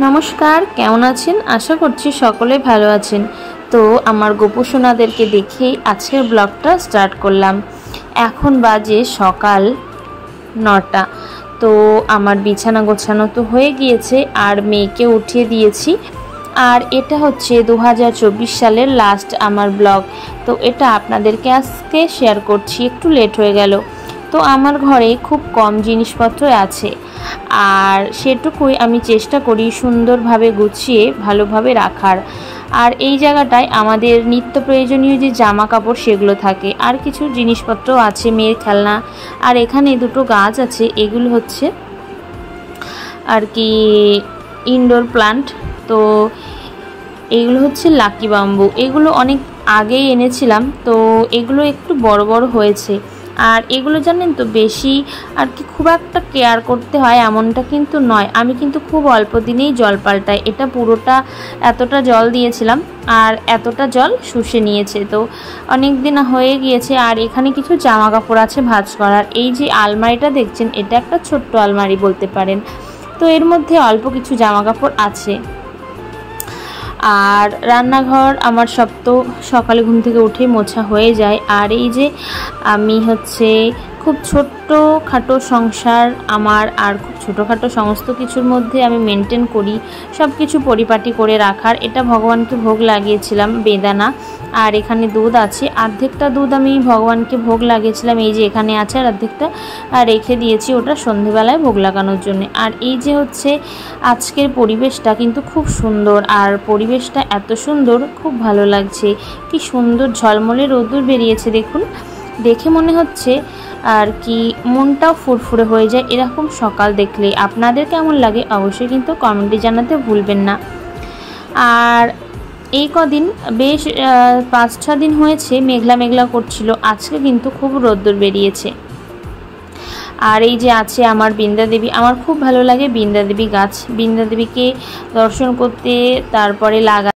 নমস্কার, কেমন আছেন? আশা করছি সকলে ভালো আছেন। তো আমার গোপুসোনাদেরকে দেখেই আজকের ব্লগটা স্টার্ট করলাম। এখন বাজে সকাল 9টা। তো আমার বিছানা গোছানো তো হয়ে গিয়েছে আর মেয়েকে উঠিয়ে দিয়েছি। আর এটা হচ্ছে 2024 সালের লাস্ট আমার ব্লগ। তো এটা আপনাদেরকে আজকে শেয়ার করছি, একটু লেট হয়ে গেল। তো আমার ঘরে খুব কম জিনিসপত্র আছে, আর সেটুকুই আমি চেষ্টা করি সুন্দরভাবে গুছিয়ে ভালোভাবে রাখার। আর এই জায়গাটায় আমাদের নিত্য প্রয়োজনীয় যে জামা কাপড় সেগুলো থাকে, আর কিছু জিনিসপত্র আছে, মেয়ের খেলনা। আর এখানে দুটো গাছ আছে, এগুলো হচ্ছে আর কি ইনডোর প্লান্ট। তো এগুলো হচ্ছে লাকি বাম্বু, এগুলো অনেক আগেই এনেছিলাম। তো এগুলো একটু বড় বড় হয়েছে। আর এগুলো জানেন তো বেশি আর কি খুব একটা কেয়ার করতে হয় এমনটা কিন্তু নয়। আমি কিন্তু খুব অল্প দিনেই জল পাল্টাই। এটা পুরোটা এতটা জল দিয়েছিলাম আর এতটা জল শুষে নিয়েছে। তো অনেক দিন হয়ে গিয়েছে। আর এখানে কিছু জামা কাপড় আছে ভাঁজ করার। এই যে আলমারিটা দেখছেন, এটা একটা ছোট্ট আলমারি বলতে পারেন। তো এর মধ্যে অল্প কিছু জামা কাপড় আছে। আর রান্নাঘর আমার সব তো সকালে ঘুম থেকে উঠে মোছা হয়ে যায়। আর এই যে আমি হচ্ছে খুব ছোট্টখাটো সংসার আমার, আর খুব ছোটোখাটো সমস্ত কিছুর মধ্যে আমি মেনটেন করি সব কিছু পরিপাটি করে রাখার। এটা ভগবানকে ভোগ লাগিয়েছিলাম, বেদানা। আর এখানে দুধ আছে, অর্ধেকটা দুধ আমি ভগবানকে ভোগ লাগিয়েছিলাম, এই যে এখানে আছে, আর অর্ধেকটা রেখে দিয়েছি ওটা সন্ধেবেলায় ভোগ লাগানোর জন্য। আর এই যে হচ্ছে আজকের পরিবেশটা কিন্তু খুব সুন্দর, আর পরিবেশটা এত সুন্দর, খুব ভালো লাগছে। কি সুন্দর ঝলমলে রোদ্দুর বেরিয়েছে দেখুন, দেখে মনে হচ্ছে আর কি মনটাও ফুরফুরে হয়ে যায় এরকম সকাল দেখলে। আপনাদের কেমন লাগে অবশ্যই কিন্তু কমেন্টে জানাতে ভুলবেন না। আর এই কদিন বেশ 5-6 দিন হয়েছে মেঘলা মেঘলা করছিল, আজকে কিন্তু খুব রোদ্দুর বেরিয়েছে। আর এই যে আছে আমার বৃন্দা দেবী, আমার খুব ভালো লাগে বৃন্দা দেবী গাছ। বৃন্দা দেবীকে দর্শন করতে, তারপরে লাগা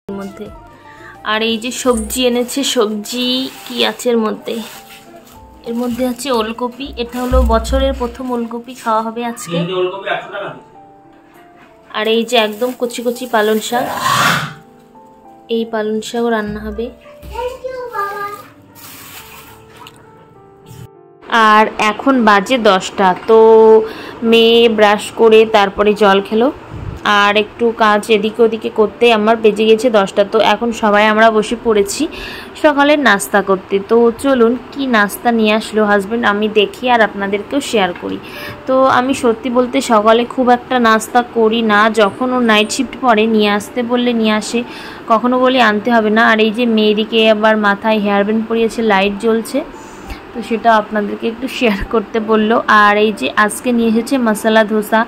মধ্যে। আর এই যে সবজি এনেছে, সবজি কি আছে এর মধ্যে? এর মধ্যে আছে ওলকপি। এটা হলো বছরের প্রথম ওলকপি খাওয়া হবে আজকে। আর এই যে একদম কচি কচি পালং শাক, এই পালং শাকও রান্না হবে। আর এখন বাজে 10টা। তো মেয়ে ব্রাশ করে তারপরে জল খেলো, আর একটু কাজ এদিকে ওদিকে করতে আমার বেজে গেছে 10টা। তো এখন সবাই আমরা বসে পড়েছি সকালের নাস্তা করতে। তো চলুন কি নাস্তা নিয়ে আসলো হাজব্যান্ড আমি দেখি আর আপনাদেরকেও শেয়ার করি। তো আমি সত্যি বলতে সকালে খুব একটা নাস্তা করি না, যখন ও নাইট শিফট পরে নিয়ে আসতে বললে নিয়ে আসে, কখনো বলি আনতে হবে না। আর এই যে মেয়েদিকে আবার মাথায় হেয়ার ব্যান্ড পরিয়েছে, লাইট জ্বলছে। তো সেটা আপনাদেরকে একটু শেয়ার করতে বললো। আর এই যে আজকে নিয়ে এসেছে মশলা ধোসা,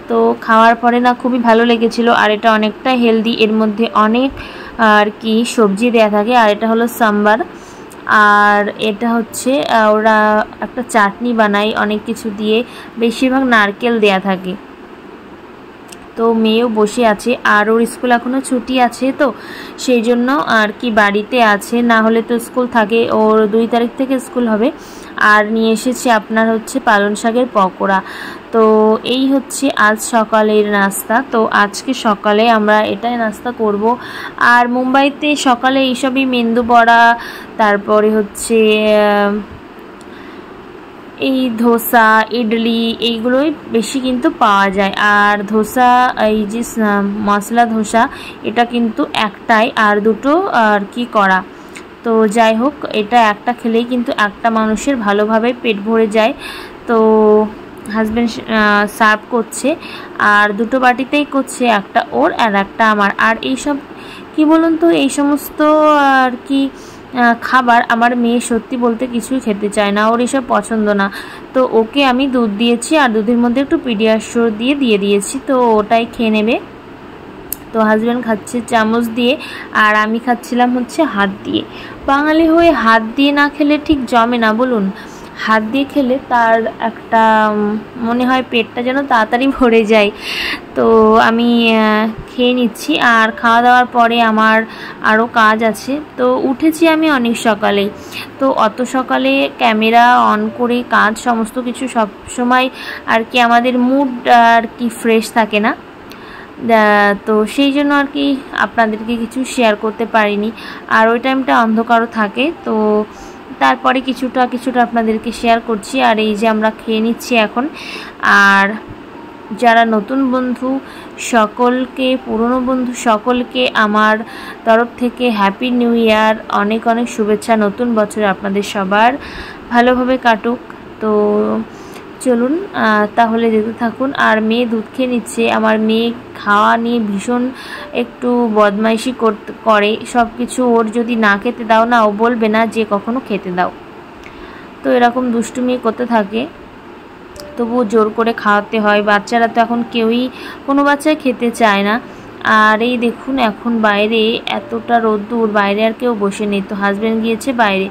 তো খাওয়ার পরে না খুবই ভালো লেগেছিলো। আর এটা অনেকটা হেলদি, এর মধ্যে অনেক আর কি সবজি দেয়া থাকে। আর এটা হলো সাম্বার, আর এটা হচ্ছে ওরা একটা চাটনি বানায় অনেক কিছু দিয়ে, বেশিরভাগ নারকেল দেয়া থাকে। তো মেয়েও বসে আছে, আর ওর স্কুল এখনও ছুটি আছে, তো সেই জন্য আর কি বাড়িতে আছে, না হলে তো স্কুল থাকে। ওর 2 তারিখ থেকে স্কুল হবে। আর নিয়ে এসেছি আপনার হচ্ছে পালং শাকের পকোড়া। তো এই হচ্ছে আজ সকালের নাস্তা। তো আজকে সকালে আমরা এটাই নাস্তা করব। আর মুম্বাইতে সকালে এইসবই মেন্দু বড়া, তারপরে হচ্ছে এই ধোসা, ইডলি, এইগুলোই বেশি কিন্তু পাওয়া যায়। আর ধোসা, এই যে মশলা ধোসা, এটা কিন্তু একটাই, আর দুটো আর কি করা। তো যাই হোক, এটা একটা খেলেই কিন্তু একটা মানুষের ভালোভাবে পেট ভরে যায়। তো হাজব্যান্ড সার্ভ করছে, আর দুটো বাটিতেই করছে, একটা ওর আর একটা আমার। আর এইসব কি বলুন তো, এই সমস্ত আর কি খাবার আমার মেয়ে সত্যি বলতে কিছুই খেতে চায় না, ওর এসব পছন্দ না। তো ওকে আমি দুধ দিয়েছি, আর দুধের মধ্যে একটু পিডিয়াশোর দিয়ে দিয়েছি, তো ওটাই খেয়ে নেবে। তো হাজব্যান্ড খাচ্ছে চামচ দিয়ে, আর আমি খাচ্ছিলাম হচ্ছে হাত দিয়ে। বাঙালি হয়ে হাত দিয়ে না খেলে ঠিক জমে না বলুন। হাত দিয়ে খেলে তার একটা মনে হয় পেটটা যেন তাড়াতাড়ি ভরে যায়। তো আমি খেয়ে নিচ্ছি। আর খাওয়া দাওয়ার পরে আমার আরও কাজ আছে। তো উঠেছি আমি অনেক সকালেই, তো অত সকালে ক্যামেরা অন করে কাজ সমস্ত কিছু সব সময় আর কি আমাদের মুড আর কি ফ্রেশ থাকে না। তো সেই জন্য আর কি আপনাদেরকে কিছু শেয়ার করতে পারিনি। আর ওই টাইমটা অন্ধকারও থাকে, তো তারপরে কিছুটা আপনাদেরকে শেয়ার করছি। আর এই যে আমরা খেয়ে নিচ্ছি এখন। আর যারা নতুন বন্ধু সকলকে, পুরনো বন্ধু সকলকে আমার তরফ থেকে হ্যাপি নিউ ইয়ার, অনেক অনেক শুভেচ্ছা। নতুন বছর আপনাদের সবার ভালোভাবে কাটুক। তো চলুন তাহলে যেতে থাকুন। আর মেয়ে দুধ খেয়ে নিচ্ছে। আমার মেয়ে খাওয়া নিয়ে ভীষণ একটু বদমাইশি করে, সব কিছু ওর যদি না খেতে দাও না, ও বলবে না যে কখনো খেতে দাও। তো এরকম দুষ্টুমি করতে থাকে, তবুও জোর করে খাওয়াতে হয়। বাচ্চারা তো এখন কেউই, কোনো বাচ্চাই খেতে চায় না। আর এই দেখুন এখন বাইরে এতটা রোদ্দুর, বাইরে আর কেউ বসে নেই। তো হাজব্যান্ড গিয়েছে বাইরে,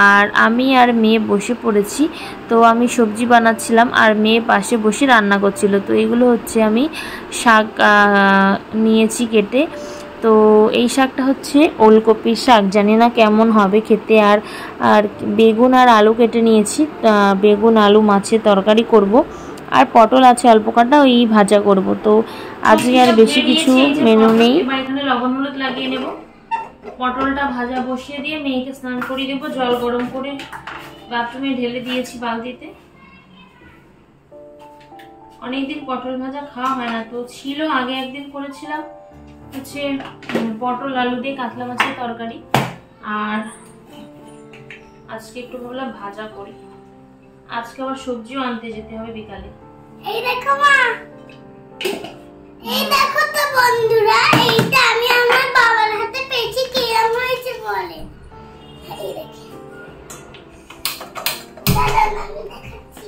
আর আমি আর মেয়ে বসে পড়েছি। তো আমি সবজি বানাচ্ছিলাম, আর মেয়ে পাশে বসে রান্না করছিল। তো এগুলো হচ্ছে আমি শাক নিয়েছি কেটে। তো এই শাকটা হচ্ছে ওলকপির শাক, জানি না কেমন হবে খেতে। আর বেগুন আর আলু কেটে নিয়েছি, বেগুন আলু মাছের তরকারি করব। আর পটল আছে অল্প কাটা, ওই ভাজা করব। তো আজকে আর বেশি কিছু মেনু নেই। এখানে লবণ হলুদ লাগিয়ে নেব। পটলটা ভাজা বসিয়ে দিয়ে মেয়েকে স্নান করিয়ে দেবো। জল গরম করে বাথরুমে ঢেলে দিয়েছি বালতিতে। অনেকদিন পটল ভাজা খাওয়া হয় না, তো ছিল আগে একদিন করেছিলাম হচ্ছে পটল আলু দিয়ে কাতলা মাছের তরকারি। আর আজকে একটু ভাবলাম ভাজা করি। আজকে আবার সবজিও আনতে যেতে হবে বিকালে। এই দেখো মা, এই দেখো তো বন্ধুরা, এইটা আমি আমার বাবার হাতে পেয়েছি, কেমন হয়েছে বলে। এই দেখি, দাদা আমি দেখাচ্ছি।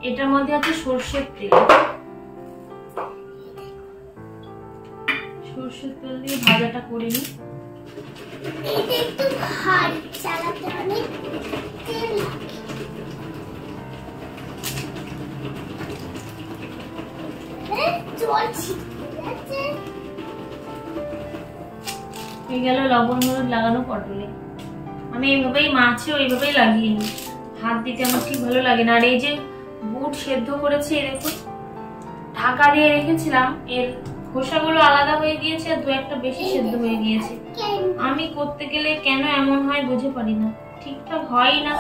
এটার মধ্যে আছে সরষের তেল। সরষের তেল দিয়ে ভাজাটা করে নিই। এটা একটু ভারী চালাতে হবে, তেল হয়ে গেল লবণ হলুদ লাগানো পটলে। আমি এইভাবেই মাছে ওইভাবেই লাগিয়ে নিই, হাত দিতে আমার ঠিক ভালো লাগে না। আর এই যে বুট সেদ্ধ করেছি, দেখুন ঢাকা দিয়ে রেখেছিলাম, এর খোসাগুলো আলাদা হয়ে গিয়েছে, আর দু একটা বেশি সেদ্ধ হয়ে গিয়েছে। আমি করতে গেলে কেন এমন হয় বুঝে পারি না, ঠিকঠাক হয়ই না।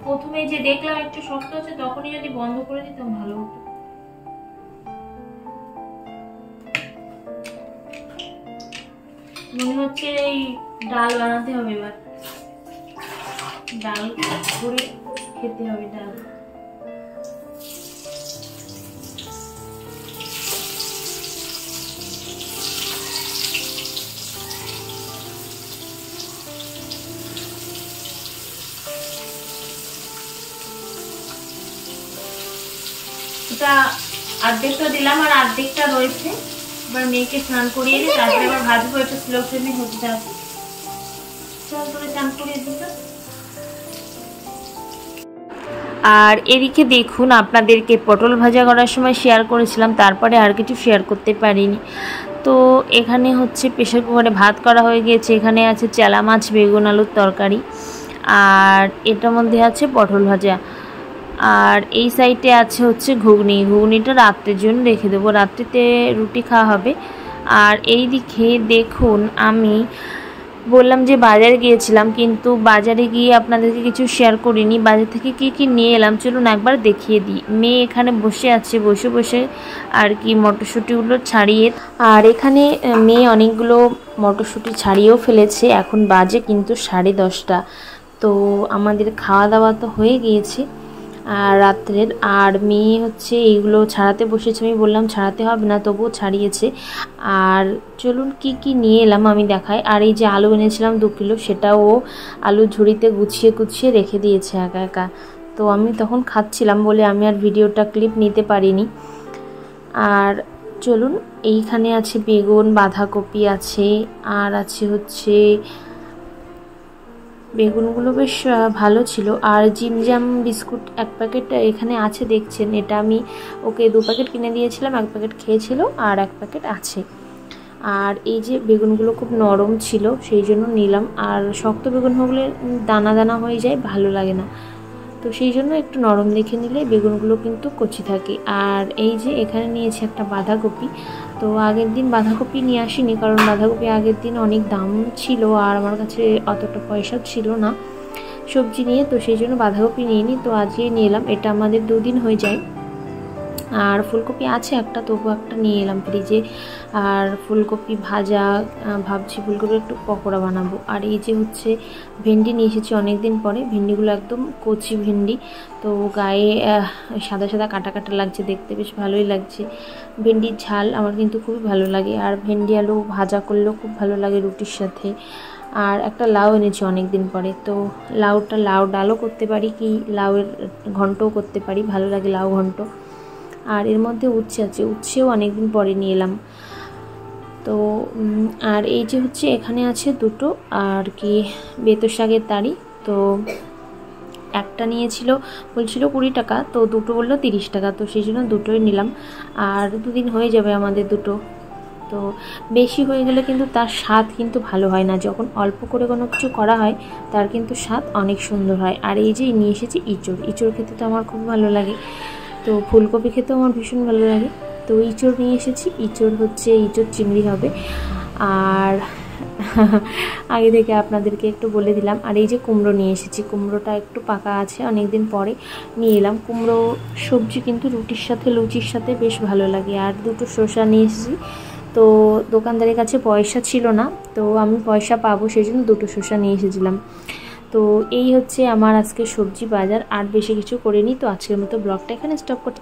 প্রথমে যে দেখলাম একটু শক্ত হচ্ছে, তখনই যদি বন্ধ করে দিতাম ভালো হতো। মনে হচ্ছে এই ডাল বানাতে হবে, এবার ডাল করে খেতে হবে। ডাল ওটা অর্ধেকটা দিলাম আর অর্ধেকটা রয়েছে। এবার মেয়েকে স্নান করিয়ে দিই, তারপরে আবার ভাজবো। এটা স্লো ফ্লেমে হতে থাকবে। চল করে স্নান করিয়ে দিতে। আর এদিকে দেখুন, আপনাদেরকে পটল ভাজা করার সময় শেয়ার করেছিলাম, তারপরে আর কিছু শেয়ার করতে পারিনি। তো এখানে হচ্ছে প্রেসার কুকারে ভাত করা হয়ে গিয়েছে। এখানে আছে চেলা মাছ, বেগুন, আলুর তরকারি, আর এটার মধ্যে আছে পটল ভাজা। আর এই সাইডে আছে হচ্ছে ঘুগনি। ঘুগনিটা রাত্রের জন্য রেখে দেবো, রাত্রিতে রুটি খাওয়া হবে। আর এই দিকে দেখুন, আমি বললাম যে বাজারে গিয়েছিলাম, কিন্তু বাজারে গিয়ে আপনাদেরকে কিছু শেয়ার করিনি। বাজার থেকে কি কি নিয়ে এলাম চলুন একবার দেখিয়ে দিই। মেয়ে এখানে বসে আছে, বসে বসে আর কি মটরশুঁটিগুলো ছাড়িয়ে, আর এখানে মেয়ে অনেকগুলো মটরশুঁটি ছাড়িয়েও ফেলেছে। এখন বাজে কিন্তু 10:30। তো আমাদের খাওয়া দাওয়া তো হয়ে গিয়েছে আর রাত্রের। আর মেয়ে হচ্ছে এইগুলো ছাড়াতে বসেছে, আমি বললাম ছাড়াতে হবে না, তবুও ছাড়িয়েছে। আর চলুন কি কি নিয়ে এলাম আমি দেখাই। আর এই যে আলু এনেছিলাম 2 কিলো, সেটাও আলু ঝুড়িতে গুছিয়ে গুছিয়ে রেখে দিয়েছে একা একা। তো আমি তখন খাচ্ছিলাম বলে আমি আর ভিডিওটা ক্লিপ নিতে পারিনি। আর চলুন, এইখানে আছে বেগুন, বাঁধাকপি আছে, আর আছে হচ্ছে বেগুনগুলো বেশ ভালো ছিল। আর জিমজাম বিস্কুট 1 প্যাকেট এখানে আছে দেখছেন। এটা আমি ওকে 2 প্যাকেট কিনে দিয়েছিলাম, 1 প্যাকেট খেয়েছিল আর 1 প্যাকেট আছে। আর এই যে বেগুনগুলো খুব নরম ছিল, সেই জন্য নিলাম। আর শক্ত বেগুন হলে দানা দানা হয়ে যায়, ভালো লাগে না, তো সেই জন্য একটু নরম দেখে নিলে বেগুনগুলো কিন্তু কচি থাকে। আর এই যে এখানে নিয়েছি একটা বাঁধাকপি। তো আগের দিন বাঁধাকপি নিয়ে আসিনি, কারণ বাঁধাকপি আগের দিন অনেক দাম ছিল আর আমার কাছে অতটা পয়সা ছিল না সবজি নিয়ে, তো সেই জন্য বাঁধাকপি নিইনি। তো আজকেই নিয়ে এলাম, এটা আমাদের 2 দিন হয়ে যায়। আর ফুলকপি আছে একটা, তবু একটা নিয়ে এলাম ফ্রিজে। আর ফুলকপি ভাজা, ভাবছি ফুলকপির একটু পকোড়া বানাবো। আর এই যে হচ্ছে ভেন্ডি নিয়ে এসেছি অনেক দিন পরে। ভেন্ডিগুলো একদম কচি ভেন্ডি, তো গায়ে সাদা সাদা কাটা কাটা লাগছে, দেখতে বেশ ভালোই লাগছে। ভেন্ডির ঝাল আমার কিন্তু খুবই ভালো লাগে, আর ভেন্ডি আলু ভাজা করলেও খুব ভালো লাগে রুটির সাথে। আর একটা লাউ এনেছি অনেক দিন পরে, তো লাউটা লাউ ডালও করতে পারি, কি লাউয়ের ঘন্টও করতে পারি, ভালো লাগে লাউ ঘন্ট। আর এর মধ্যে উচ্ছে আছে, উচ্ছেও অনেকদিন পরে নিয়ে এলাম। তো আর এই যে হচ্ছে এখানে আছে 2টো আর কি বেতো শাকের তাড়ি। তো একটা নিয়েছিল বলছিল 20 টাকা, তো 2টো বললো 30 টাকা, তো সেই জন্য 2টোই নিলাম। আর 2 দিন হয়ে যাবে আমাদের 2টো। তো বেশি হয়ে গেলে কিন্তু তার স্বাদ কিন্তু ভালো হয় না, যখন অল্প করে কোনো কিছু করা হয় তার কিন্তু স্বাদ অনেক সুন্দর হয়। আর এই যে নিয়ে এসেছি ইঁচড়। ইঁচড় খেতে তো আমার খুব ভালো লাগে, তো ফুলকপি খেতেও আমার ভীষণ ভালো লাগে। তো ইঁচড় নিয়ে এসেছি, ইঁচড় হচ্ছে ইঁচড় চিংড়ি হবে। আর আগে থেকে আপনাদেরকে একটু বলে দিলাম। আর এই যে কুমড়ো নিয়ে এসেছি, কুমড়োটা একটু পাকা আছে, অনেক দিন পরে নিয়ে এলাম। কুমড়ো সবজি কিন্তু রুটির সাথে লুচির সাথে বেশ ভালো লাগে। আর 2টো শসা নিয়ে এসেছি। তো দোকানদারের কাছে পয়সা ছিল না, তো আমি পয়সা পাবো সেই জন্য 2টো শসা নিয়ে এসেছিলাম। তো এই হচ্ছে আমার আজকে সবজি বাজার, আর বেশি কিছু করিনি। তো আজকের মতো ব্লগটা এখানে স্টপ করতে